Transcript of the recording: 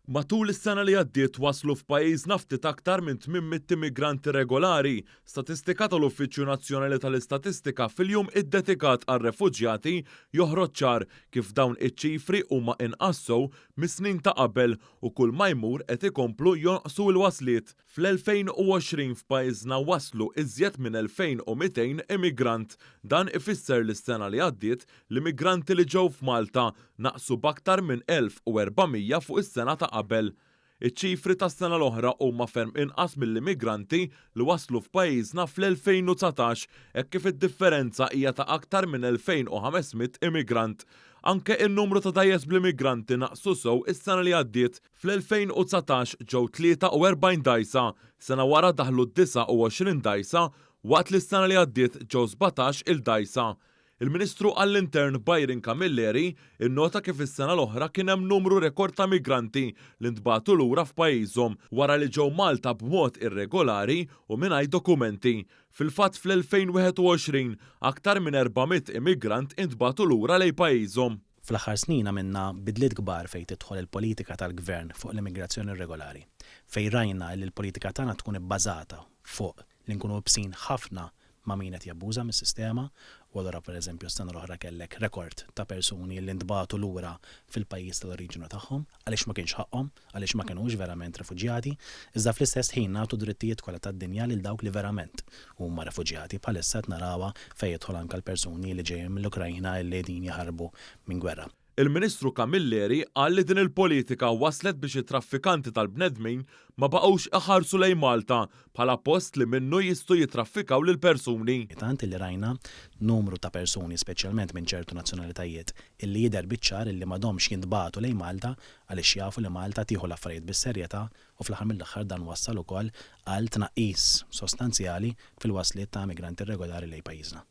Matul is-sena li għaddiet waslu f'pajjiżna ftit aktar minn 800 immigranti regolari. Statistika tal-Uffiċċju Nazzjonali tal-Istatistika fil-jum iddedikat għar-refuġjati joħroġ ċar kif dawn iċ-ċifri huma inqassew mis-snin ta' qabel u kull ma jmur qed ikomplu jonqsu l-wasliet. Fl-2020 f'pajjiżna waslu iżjed minn 2200 immigrant. Dan ifisser l-sena li għaddiet l-immigranti li ġew f'Malta naqsu b'aktar minn 1400 fuq is-sena ta' qabel. Iċ-ċifri tas-sena l-oħra huma ferm inqas mill-immigranti li waslu f'pajjiżna fl-2019 hekk kif id-differenza hija ta' aktar minn 2500 immigrant. Anke in-numru ta' dgħajjes bl-immigranti naqsu sew is-sena li għaddiet. Fl-2019 ġew 43 dgħajsa, sena wara daħlu 29 dgħajsa, waqt li s-sena li għaddiet ġew 17 il-dgħajsa. Il-Ministru għall-Intern Byron Camilleri innota kif is-sena l-oħra kien hemm numru rekord ta' migranti li ntbagħtu lura f'pajjiżhom wara li ġew Malta b'mod irregolari u mingħajr dokumenti. Fil-fatt fl-2021 aktar minn 400 immigrant intbagħtu lura lejn pajjiżhom. Fl-aħħar snin għamilna bidliet kbar fejn tidħol il-politika tal-Gvern fuq l-immigrazzjoni irregolari. Fejn rajna li l-politika tagħna tkun ibbażata fuq li nkunu bsin ħafna ma' min qed jabbuża mis-sistema u allura pereżempju s-sena l-oħra kellek rekord ta' persuni li ntbagħtu lura fil-pajjiż tal-oriġinu tagħhom għaliex ma kienx ħaqhom, għaliex ma kinux verament refuġjati, iżda fl-istess ħin nagħtu drittijiet kollha tad-dinja lil dawk li verament huma refuġjati bħalissa qed narawha fejn jidħol anke l-persuni li ġejjin mill-Ukrajna li qegħdin jaħarbu minn gwerra. Il-Ministru Camilleri qal li din il-politika waslet biex it-traffikanti tal-bnedmin ma baqgħux iħarsu lejn Malta bħala post li minnu jistgħu jitraffikaw lil persuni. Tant li rajna numru ta' persuni speċjalment minn ċertu nazzjonalitajiet illi jidher biċ-ċar illi m'għadhomx jintbagħtu lejn Malta għaliex jafu li Malta tieħu l-affarijiet bis-serjetà u fl-aħħar mill-aħħar dan wassal ukoll għal tnaqqis sostanzjali fil-wasliet ta' migranti irregolari lejn pajjiżna.